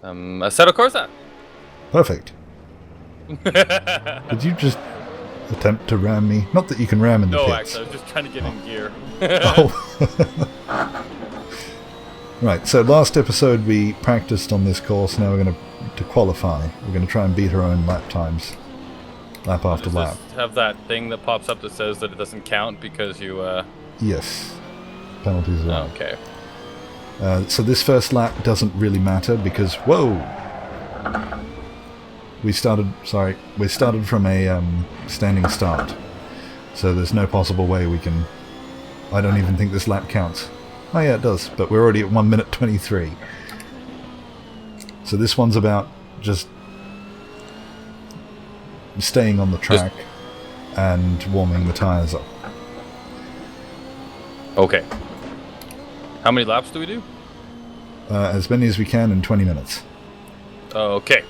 Assetto Corsa. Perfect. Did you just attempt to ram me? Not that you can ram in the No, pits. actually, I was just trying to get in gear. Oh. Right, so last episode we practiced on this course. Now we're going to qualify. We're going to try and beat our own lap times. Lap after Does lap. this have that thing that pops up that says that it doesn't count because you... Yes. Penalties as well. Okay. So this first lap doesn't really matter because... Whoa! We started from a standing start. So there's no possible way we can... I don't even think this lap counts. Oh yeah, it does, but we're already at 1 minute 23. So this one's about just staying on the track and warming the tyres up. Okay. How many laps do we do? As many as we can in 20 minutes. Okay.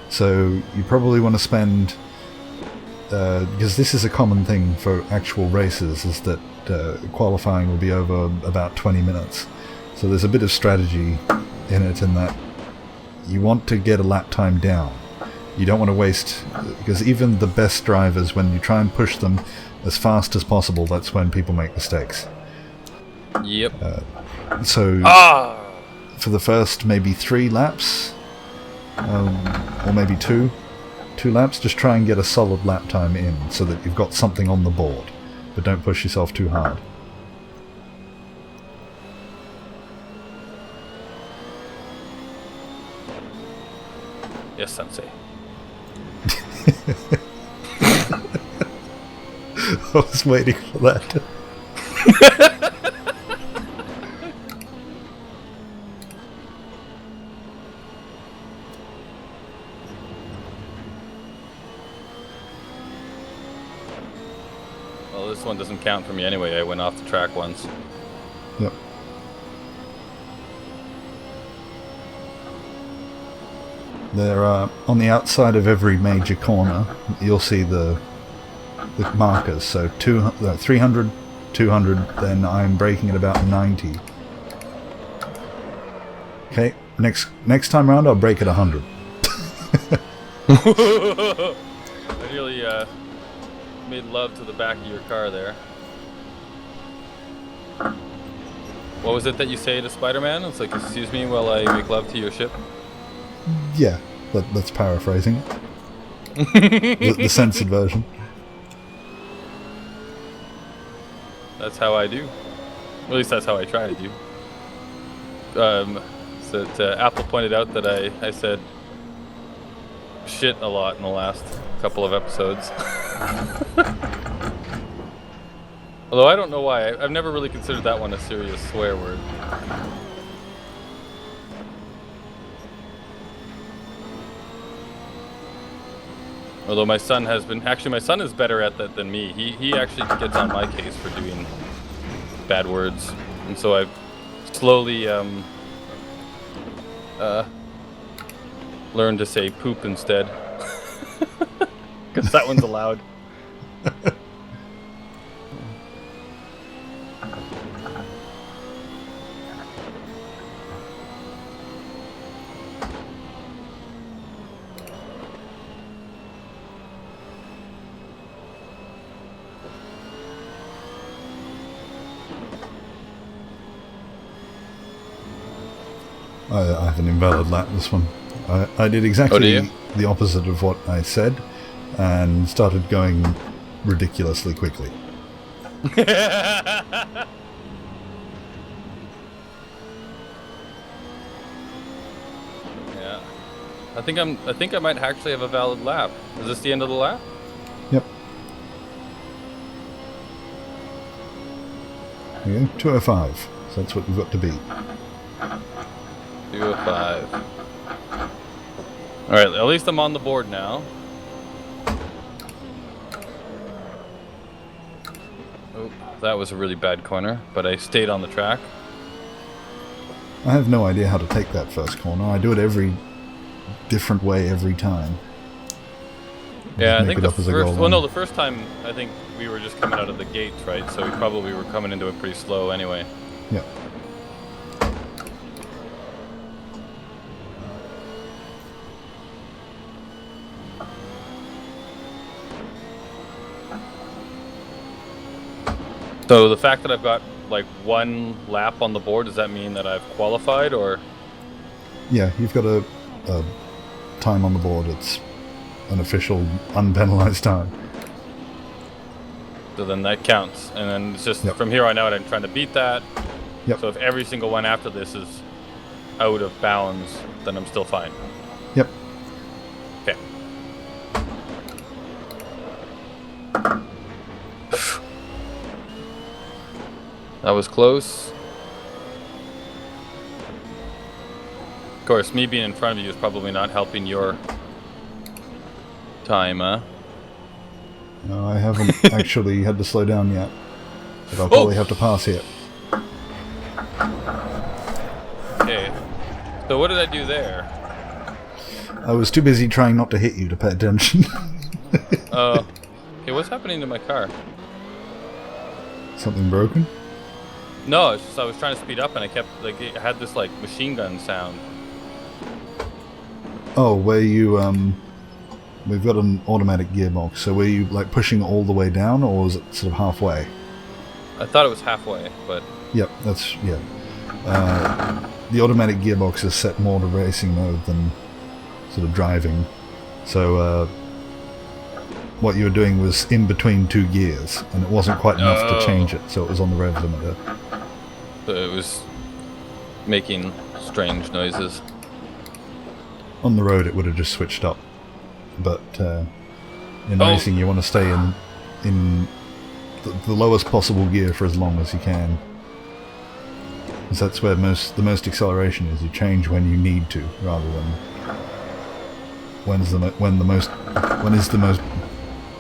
So you probably want to spend... because this is a common thing for actual races, is that qualifying will be over about 20 minutes. So there's a bit of strategy in it, in that you want to get a lap time down. You don't want to waste... Because even the best drivers, when you try and push them as fast as possible, that's when people make mistakes. Yep. So for the first maybe 3 laps, or maybe 2 laps, just try and get a solid lap time in so that you've got something on the board, but don't push yourself too hard. Yes, Sensei. I was waiting for that. Well, this one doesn't count for me anyway. I went off the track once. Yep. There are, on the outside of every major corner, you'll see the markers. So 300, 200, then I'm braking at about 90. Okay, next time round I'll brake at 100. I nearly made love to the back of your car there. What was it that you say to Spider-Man? It's like, excuse me while I make love to your ship? Yeah, that's paraphrasing it. the censored version. That's how I do. At least that's how I try to do. So that, Apple pointed out that I said shit a lot in the last couple of episodes. Although I don't know why. I've never really considered that one a serious swear word. Although my son has been... Actually, my son is better at that than me. He actually gets on my case for doing bad words. And so I've slowly learned to say poop instead. Because that one's allowed. I have an invalid lap this one. I did exactly the opposite of what I said and started going ridiculously quickly. Yeah. I think I might actually have a valid lap. Is this the end of the lap? Yep. There you go, 205. So that's what you've got to beat. 205. Alright, at least I'm on the board now. Oh, that was a really bad corner, but I stayed on the track. I have no idea how to take that first corner. I do it every different way every time. Yeah, I think the first... Well, no, the first time, I think we were just coming out of the gates, right? So we probably were coming into it pretty slow anyway. Yeah. So the fact that I've got like one lap on the board, does that mean that I've qualified, or? Yeah, you've got a time on the board. It's an official, unpenalized time. So then that counts, and then it's just Yep. from here on out, I'm trying to beat that. Yep. So if every single one after this is out of bounds, then I'm still fine. Yep. Okay. That was close. Of course, me being in front of you is probably not helping your time, huh? No, I haven't actually had to slow down yet. But I'll probably have to pass here. Okay. So what did I do there? I was too busy trying not to hit you to pay attention. Okay, what's happening to my car? Something broken? No, it's just I was trying to speed up and I kept, like, it had this, like, machine gun sound. Oh, where you, we've got an automatic gearbox, so were you, like, pushing all the way down, or was it sort of halfway? I thought it was halfway, but... Yep, that's, yeah. The automatic gearbox is set more to racing mode than sort of driving. So, what you were doing was in between two gears, and it wasn't quite enough to change it, so it was on the rev limiter. So it was making strange noises. On the road, it would have just switched up. But in racing, you want to stay in the lowest possible gear for as long as you can. Because that's where the most acceleration is. You change when you need to, rather than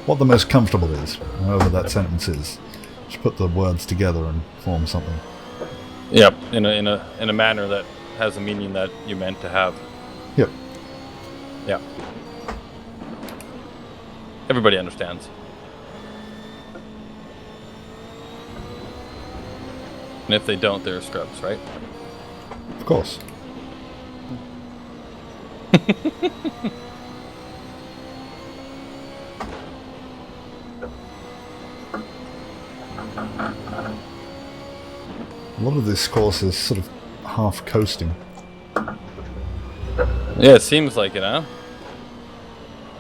what the most comfortable is. However that sentence is, just put the words together and form something. Yep, in a manner that has a meaning that you meant to have. Yep. Yeah. Everybody understands. And if they don't, they're scrubs, right? Of course. A lot of this course is sort of half coasting. Yeah, it seems like it, huh?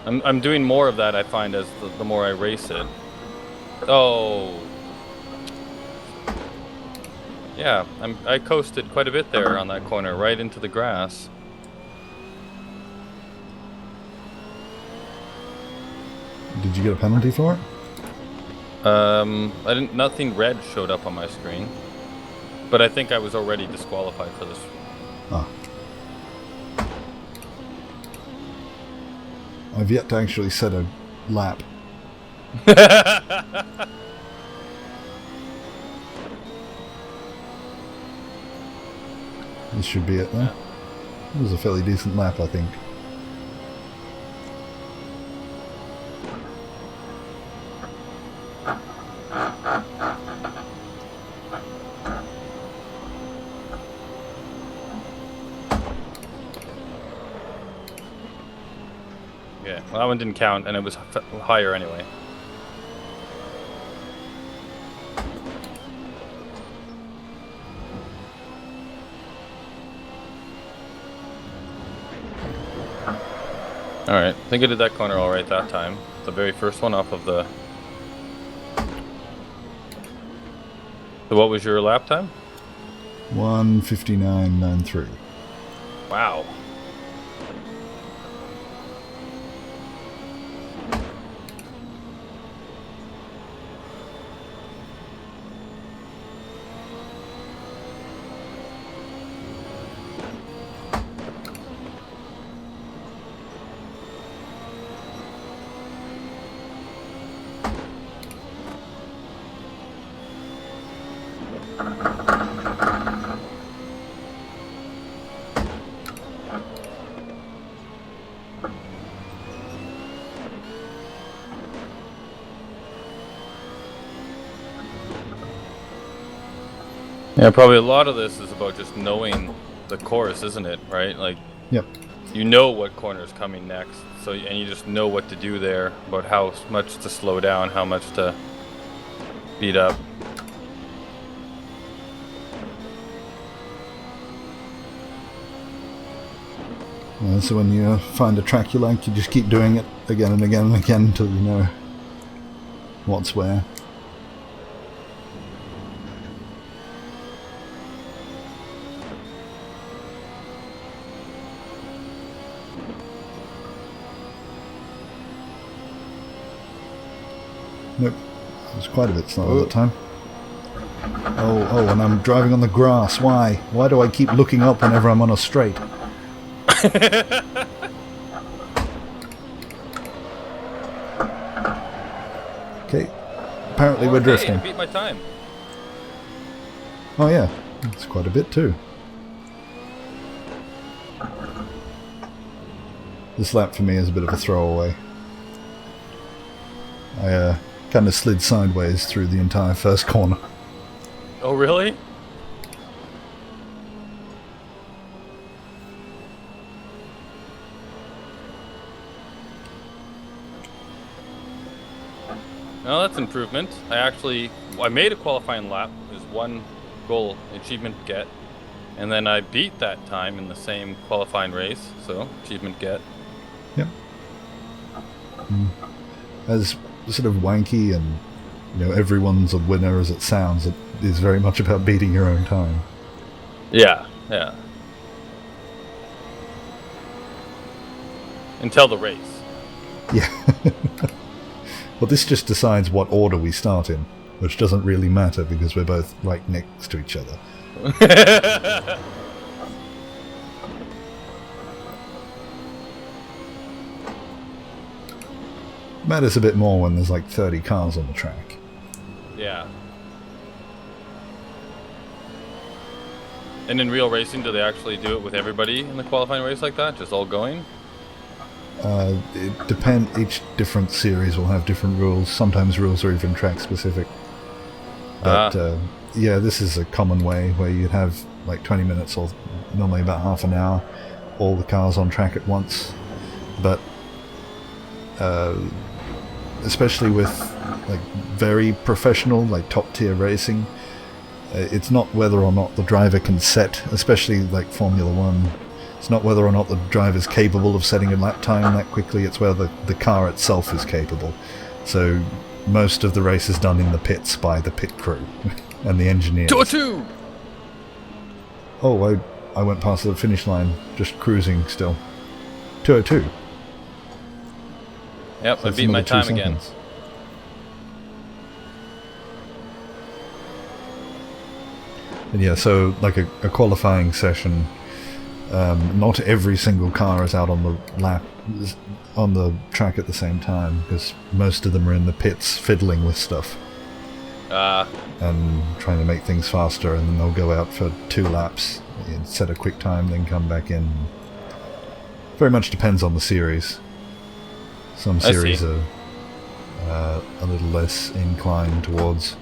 I'm doing more of that, I find, as the more I race it. Oh. Yeah, I coasted quite a bit there on that corner, right into the grass. Did you get a penalty for it? Nothing red showed up on my screen. But I think I was already disqualified for this. Ah. I've yet to actually set a lap. This should be it, though. It was a fairly decent lap, I think. Yeah, well, that one didn't count, and it was higher anyway. Alright, I think I did that corner alright that time. The very first one off of the... So what was your lap time? 1:59.93. Wow. Yeah, probably a lot of this is about just knowing the course, isn't it? Right? Like, Yep. you know what corner is coming next, so and you just know what to do there, about how much to slow down, how much to speed up. So when you find a track you like, you just keep doing it again and again and again until you know what's where. Nope, it was quite a bit slower that time. Oh, and I'm driving on the grass. Why? Why do I keep looking up whenever I'm on a straight? Okay, apparently we're drifting. I beat my time. Oh yeah, it's quite a bit too. This lap for me is a bit of a throwaway. I kind of slid sideways through the entire first corner. Oh, really? Well, that's improvement. I made a qualifying lap. There's one goal achievement get. And then I beat that time in the same qualifying race. So, achievement get. Yep. As sort of wanky and, you know, everyone's a winner as it sounds, it is very much about beating your own time. Yeah. Until the race. Yeah. Well, this just decides what order we start in, which doesn't really matter because we're both right next to each other. Matters a bit more when there's like 30 cars on the track. Yeah. And in real racing, do they actually do it with everybody in the qualifying race like that? Just all going? It depends. Each different series will have different rules. Sometimes rules are even track specific. But yeah, this is a common way where you'd have like 20 minutes or normally about half an hour, all the cars on track at once. But especially with like very professional, like top tier racing, it's not whether or not the driver can set, especially like Formula One. It's not whether or not the driver's capable of setting a lap time that quickly, it's whether the car itself is capable. So most of the race is done in the pits by the pit crew and the engineers. 202! Oh, I went past the finish line, just cruising still. 202. Yep, So I beat my time again. And yeah, so like a qualifying session, not every single car is out on the track at the same time, because most of them are in the pits fiddling with stuff and trying to make things faster, and then they'll go out for 2 laps, set a quick time, then come back in. Very much depends on the series. Some series are a little less inclined towards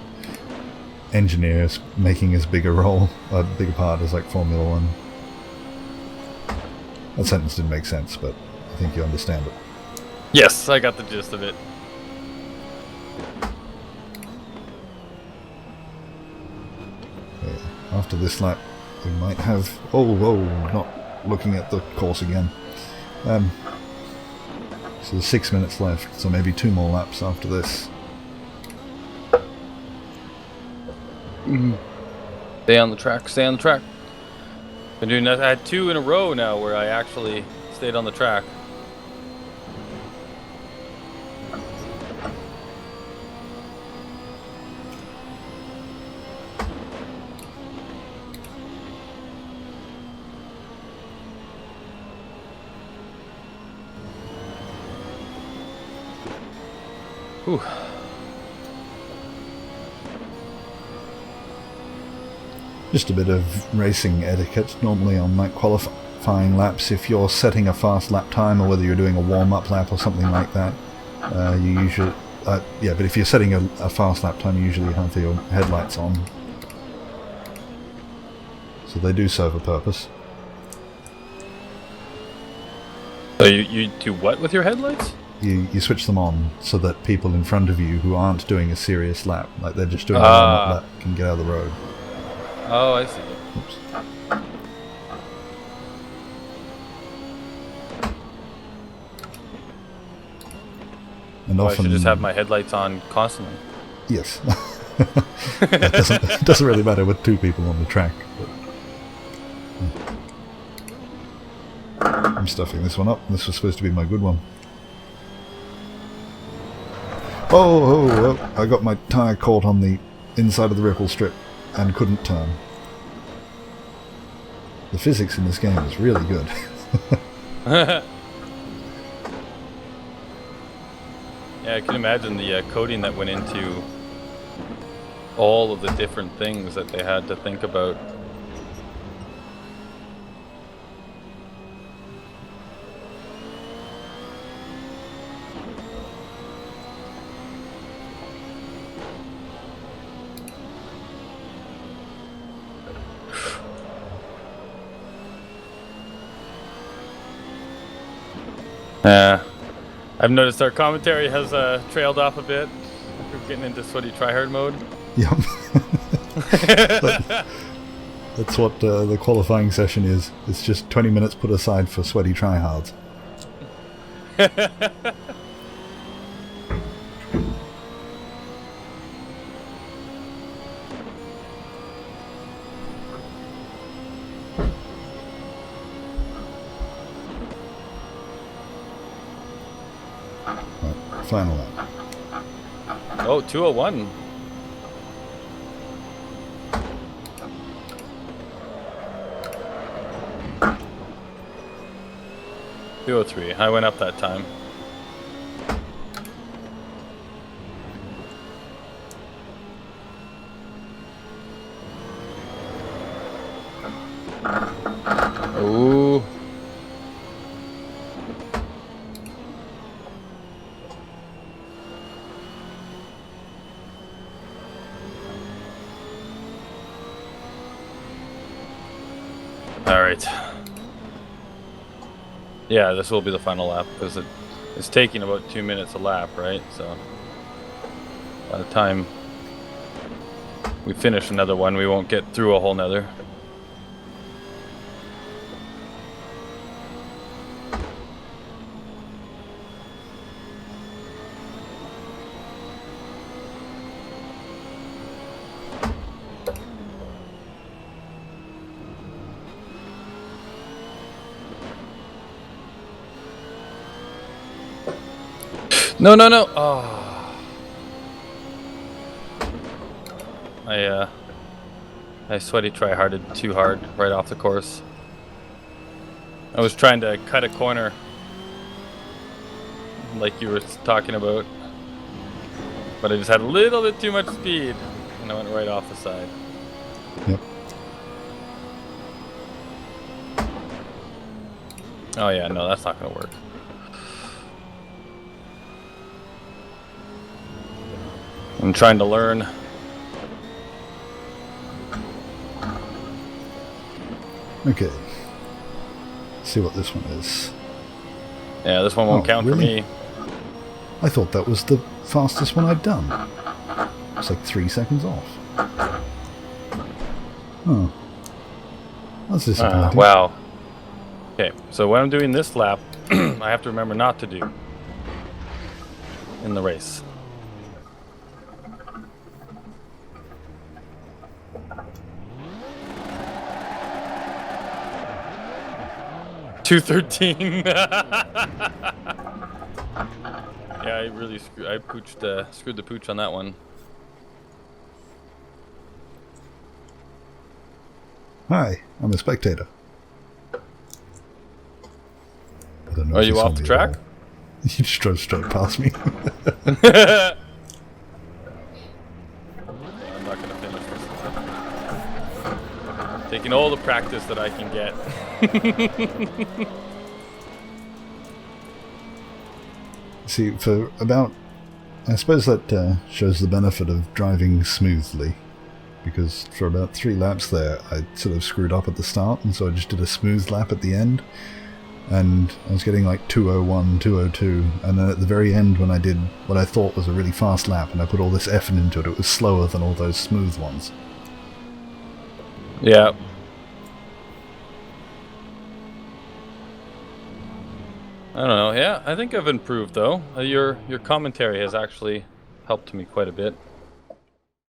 engineers making as big a bigger part as like Formula One. That sentence didn't make sense, but I think you understand it. Yes, I got the gist of it. Okay, after this lap, we might have... Oh, not looking at the course again. So there's 6 minutes left, so maybe 2 more laps after this. Stay on the track, stay on the track. Been doing that. I had 2 in a row now where I actually stayed on the track. Whew. Just a bit of racing etiquette. Normally on like qualifying laps, if you're setting a fast lap time, or whether you're doing a warm-up lap or something like that, you usually... yeah, but if you're setting a fast lap time, you usually have your headlights on. So they do serve a purpose. So you do what with your headlights? You switch them on so that people in front of you who aren't doing a serious lap, like they're just doing a warm-up lap, can get out of the road. Oh, I see. Oops. And Well, I often should just have my headlights on constantly. yes, it doesn't really matter with 2 people on the track. But, I'm stuffing this one up. This was supposed to be my good one. Oh, I got my tyre caught on the inside of the ripple strip and couldn't turn. The physics in this game is really good. Yeah, I can imagine the coding that went into all of the different things that they had to think about. I've noticed our commentary has trailed off a bit. We're getting into sweaty tryhard mode. Yep. That's what the qualifying session is. It's just 20 minutes put aside for sweaty tryhards. Right, final lap. Oh, 201. I went up that time. Ooh. All right. Yeah, this will be the final lap because it's taking about 2 minutes a lap, right? So by the time we finish another one, we won't get through a whole nother. No, no, no. Oh. I sweaty tryharded too hard right off the course. I was trying to cut a corner like you were talking about, but I just had a little bit too much speed and I went right off the side. Yep. Oh yeah, no, that's not gonna work. I'm trying to learn. Okay. See what this one is. Yeah, this one won't count really? for me. I thought that was the fastest one I'd done. It's like 3 seconds off. Oh. That's disappointing. Wow. Okay, so when I'm doing this lap, I have to remember not to do in the race. $213. Yeah, I really screwed the pooch on that one. Hi, I'm a spectator. I don't know Are if you saw off the me at track? all. You just drove straight past me. I'm not gonna finish this one. Taking all the practice that I can get. See, for about... I suppose that shows the benefit of driving smoothly. Because for about 3 laps there, I sort of screwed up at the start, and so I just did a smooth lap at the end. And I was getting like 201, 202, and then at the very end when I did what I thought was a really fast lap, and I put all this effort into it, it was slower than all those smooth ones. Yeah. I don't know. Yeah, I think I've improved though. Your commentary has actually helped me quite a bit.